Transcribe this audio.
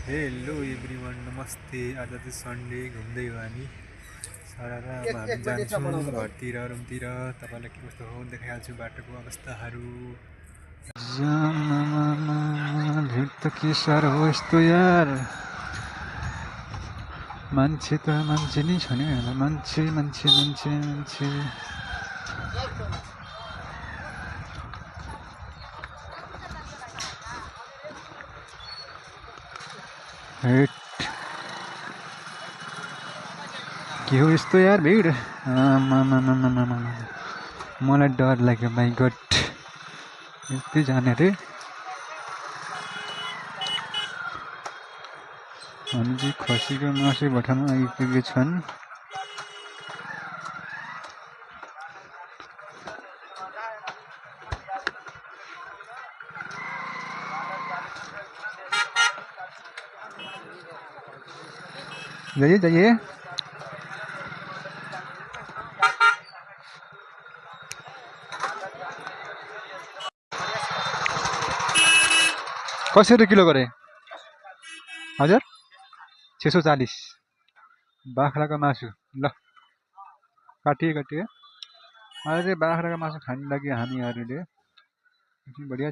Hello everyone, नमस्ते। आज चाहिँ सन्डे, घुम्दै हो हामी सारामा हामी जान्छौँ घरतिर रुमतिर। तपाईँलाई के कस्तो हो देखाइहाल्छु बाटोको अवस्थाहरू। भिड त के साह्रो हो यस्तो यार, मान्छे त मान्छे नै छैन, मान्छे मान्छे मान्छे मान्छे। हेट के हो यस्तो यार भिड, मलाई डर लाग्यो। माइ गड, यस्तै जाने रे। हामी चाहिँ खसीको मासु भठामा आइपुगेका छन्। जाइए जाइए। कसरी किलो गरे हजुर? 640 बाख्राको मासु। ल काटिए काटिए। अरे बाख्राको मासु खानु लागि हामीहरूले बढिया